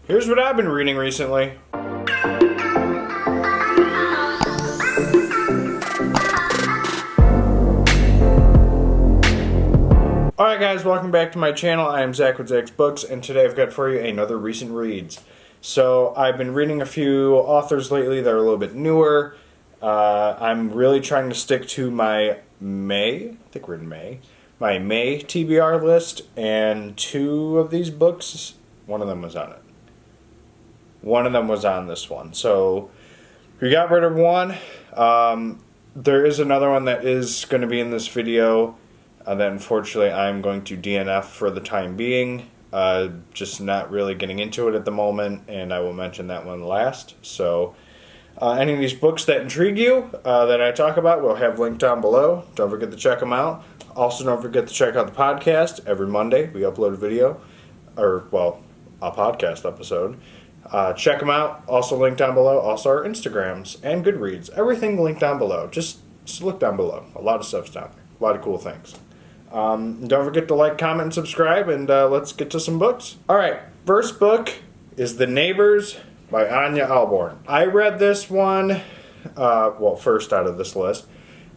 Here's what I've been reading recently. Alright guys, welcome back to my channel. I am Zach with Zacks Books, and today I've got for you another recent reads. So I've been reading a few authors lately that are a little bit newer. I'm really trying to stick to my May TBR list, and two of these books, one of them was on it. One of them was on this one. So we got rid of one. There is another one that is going to be in this video that unfortunately I'm going to DNF for the time being. Just not really getting into it at the moment, and I will mention that one last. So any of these books that intrigue you that I talk about, we'll have linked down below. Don't forget to check them out. Also, don't forget to check out the podcast. Every Monday we upload a video, or well, a podcast episode. Check them out. Also linked down below. Also our Instagrams and Goodreads. Everything linked down below. Just look down below. A lot of stuff's down there. A lot of cool things. Don't forget to like, comment, and subscribe, and let's get to some books. Alright, first book is The Neighbors by Anya Alborn. I read this one, first out of this list.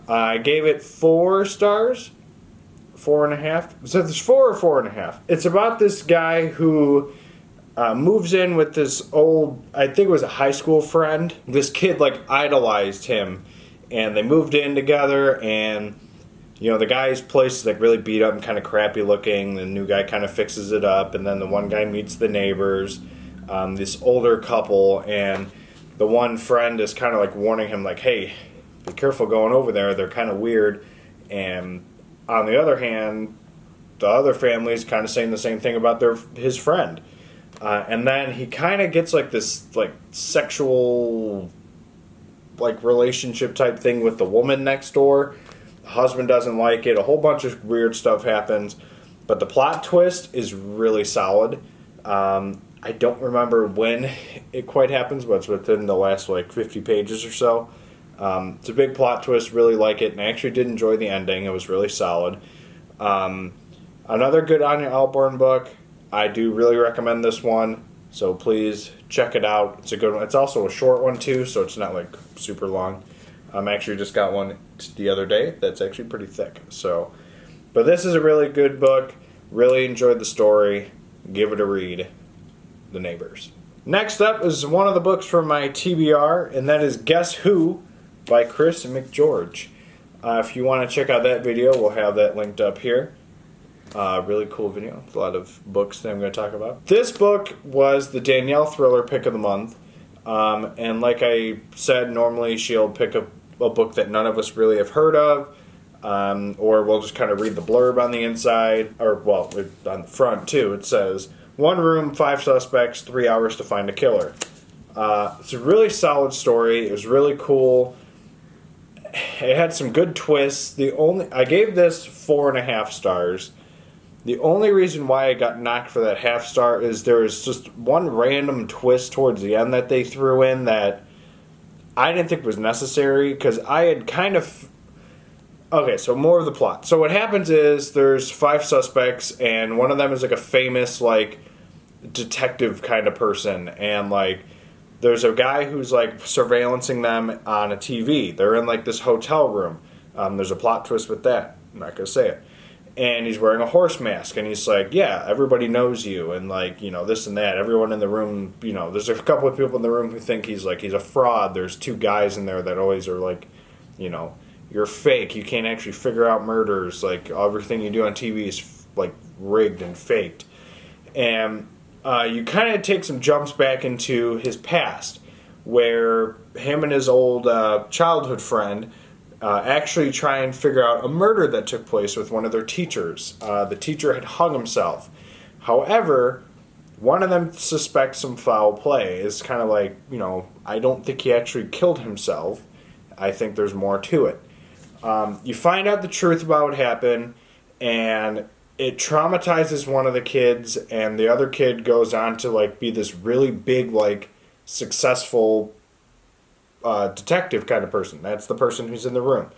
I gave it 4 stars. 4.5. So there's 4 or 4.5. It's about this guy who moves in with this old, I think it was a high school friend. This kid idolized him, and they moved in together, and you know, the guy's place is really beat up and kind of crappy looking. The new guy kind of fixes it up, and then the one guy meets the neighbors, this older couple, and the one friend is kind of warning him hey, be careful going over there, they're kind of weird. And on the other hand, the other family is kind of saying the same thing about his friend. And then he kind of gets this sexual relationship type thing with the woman next door. The husband doesn't like it. A whole bunch of weird stuff happens, but the plot twist is really solid. I don't remember when it quite happens, but it's within the last 50 pages or so. It's a big plot twist. Really like it, and I actually did enjoy the ending. It was really solid. Another good Anya Alborn book. I do really recommend this one, so please check it out. It's a good one. It's also a short one too, so it's not super long. Actually just got one the other day that's actually pretty thick. So, but this is a really good book. Really enjoyed the story. Give it a read. The Neighbors. Next up is one of the books from my TBR, and that is Guess Who by Chris McGeorge. If you want to check out that video, we'll have that linked up here. Really cool video. A lot of books that I'm going to talk about. This book was the Danielle Thriller pick of the month. And like I said, normally she'll pick a book that none of us really have heard of. Or we'll just kind of read the blurb on the inside. Or, on the front too. It says, 1 room, 5 suspects, 3 hours to find a killer. It's a really solid story. It was really cool. It had some good twists. I gave this 4.5 stars. The only reason why I got knocked for that half star is there was just one random twist towards the end that they threw in that I didn't think was necessary, because I had kind of... Okay, so more of the plot. So what happens is there's 5 suspects, and one of them is a famous detective kind of person, and there's a guy who's surveillancing them on a TV. They're in this hotel room. There's a plot twist with that. I'm not gonna say it. And he's wearing a horse mask, and he's yeah, everybody knows you, and this and that. Everyone in the room, there's a couple of people in the room who think he's he's a fraud. There's 2 guys in there that always are you're fake. You can't actually figure out murders. Everything you do on TV is rigged and faked. And you kind of take some jumps back into his past, where him and his old childhood friend actually try and figure out a murder that took place with one of their teachers. The teacher had hung himself. However, one of them suspects some foul play. It's kind of I don't think he actually killed himself. I think there's more to it. You find out the truth about what happened, and it traumatizes one of the kids, and the other kid goes on to be this really big successful detective kind of person. That's the person who's in the room.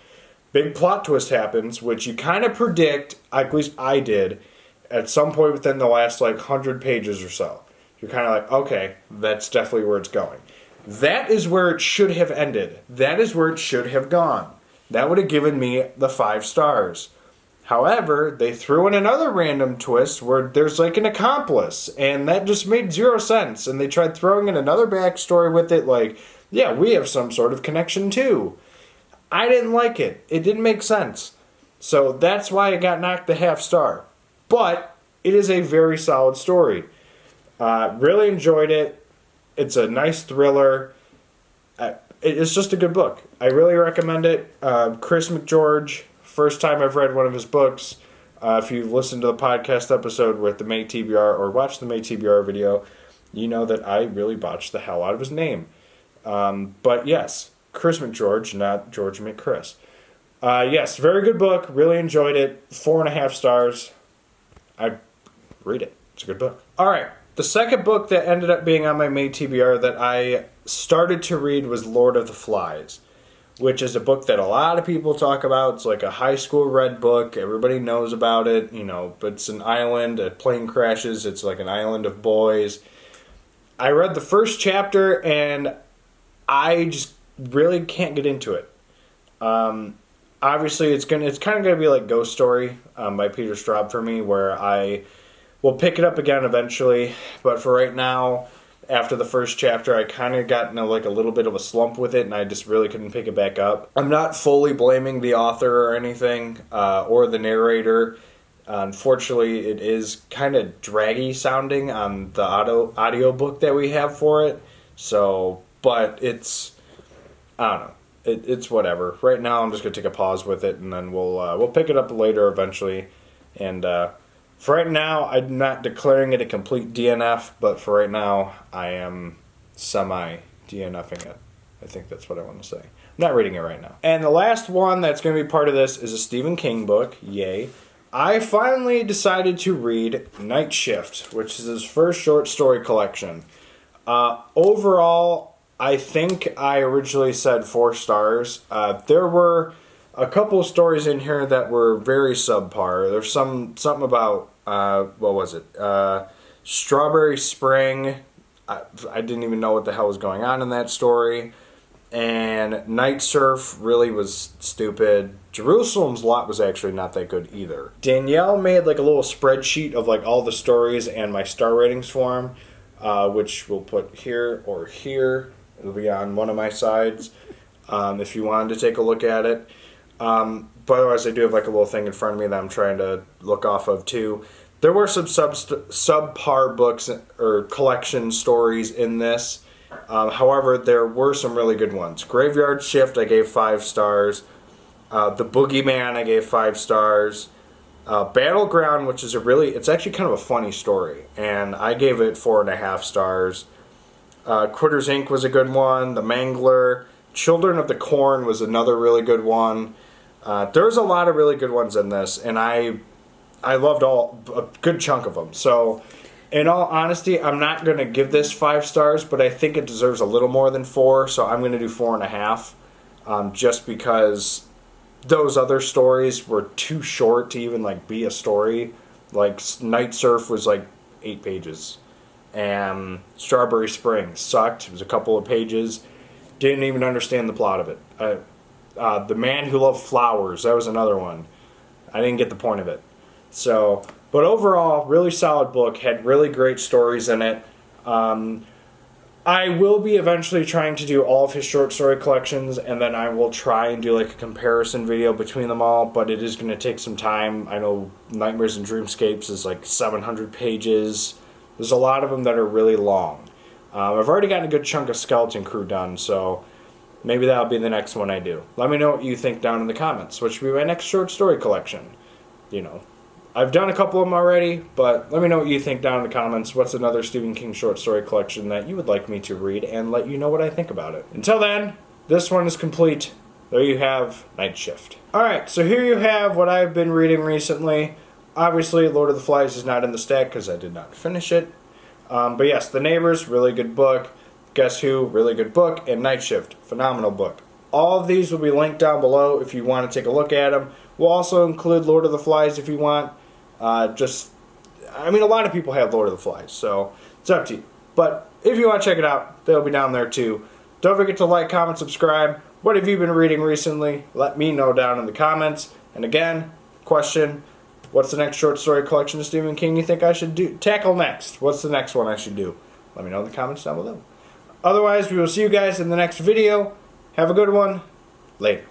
Big plot twist happens, which you kind of predict, at least I did, at some point within the last 100 pages or so. you're kind of like, okay, that's definitely where it's going. That is where it should have ended. That is where it should have gone. That would have given me the 5 stars. However, they threw in another random twist where there's like an accomplice, and that just made 0 sense. And they tried throwing in another backstory with it, like, yeah, we have some sort of connection too. I didn't like it. It didn't make sense. So that's why it got knocked the half star. But it is a very solid story. Really enjoyed it. It's a nice thriller. It's just a good book. I really recommend it. Chris McGeorge, first time I've read one of his books. If you've listened to the podcast episode with the May TBR or watched the May TBR video, you know that I really botched the hell out of his name. But yes, Chris McGeorge, not George McChris. Yes, very good book. Really enjoyed it. 4.5 stars. I'd read it. It's a good book. All right. The second book that ended up being on my May TBR that I started to read was Lord of the Flies, which is a book that a lot of people talk about. It's like a high school read book. Everybody knows about it, you know, but it's an island. A plane crashes. It's like an island of boys. I read the first chapter and I just really can't get into it. Obviously, it's kind of gonna be like Ghost Story by Peter Straub for me, where I will pick it up again eventually. But for right now, after the first chapter, I kind of got into like a little bit of a slump with it, and I just really couldn't pick it back up. I'm not fully blaming the author or anything, or the narrator. Unfortunately, it is kind of draggy sounding on the audio book that we have for it. So, but it's, I don't know. It's whatever. Right now, I'm just gonna take a pause with it, and then we'll pick it up later eventually. And for right now, I'm not declaring it a complete DNF, but for right now, I am semi-DNFing it. I think that's what I want to say. I'm not reading it right now. And the last one that's going to be part of this is a Stephen King book. Yay. I finally decided to read Night Shift, which is his first short story collection. Overall, I think I originally said 4 stars. There were a couple of stories in here that were very subpar. There's something about, what was it? Strawberry Spring. I didn't even know what the hell was going on in that story. And Night Surf really was stupid. Jerusalem's Lot was actually not that good either. Danielle made like a little spreadsheet of like all the stories and my star ratings for them, which we'll put here or here. It'll be on one of my sides if you wanted to take a look at it. But otherwise, I do have like a little thing in front of me that I'm trying to look off of too. There were some subpar books or collection stories in this. However, there were some really good ones. Graveyard Shift, I gave 5 stars. The Boogeyman, I gave 5 stars. Battleground, which is it's actually kind of a funny story, and I gave it 4.5 stars. Critters Inc. was a good one. The Mangler. Children of the Corn was another really good one. There's a lot of really good ones in this, and I loved a good chunk of them. So, in all honesty, I'm not going to give this 5 stars, but I think it deserves a little more than 4, so I'm going to do 4.5, just because those other stories were too short to even like be a story. Like Night Surf was like 8 pages. And Strawberry Spring sucked. It was a couple of pages. Didn't even understand the plot of it. The Man Who Loved Flowers, that was another one. I didn't get the point of it. So, but overall, really solid book. Had really great stories in it. I will be eventually trying to do all of his short story collections, and then I will try and do like a comparison video between them all, but it is going to take some time. I know Nightmares and Dreamscapes is like 700 pages. There's a lot of them that are really long. I've already gotten a good chunk of Skeleton Crew done, so maybe that'll be the next one I do. Let me know what you think down in the comments. What should be my next short story collection? You know, I've done a couple of them already, but let me know what you think down in the comments. What's another Stephen King short story collection that you would like me to read, and let you know what I think about it. Until then, this one is complete. There you have Night Shift. Alright, so here you have what I've been reading recently. Obviously, Lord of the Flies is not in the stack because I did not finish it. But yes, The Neighbors, really good book. Guess Who, really good book. And Night Shift, phenomenal book. All of these will be linked down below if you want to take a look at them. We'll also include Lord of the Flies if you want. A lot of people have Lord of the Flies, so it's up to you. But if you want to check it out, they'll be down there too. Don't forget to like, comment, subscribe. What have you been reading recently? Let me know down in the comments. And again, question, what's the next short story collection of Stephen King you think I should tackle next? What's the next one I should do? Let me know in the comments down below. Otherwise, we will see you guys in the next video. Have a good one. Later.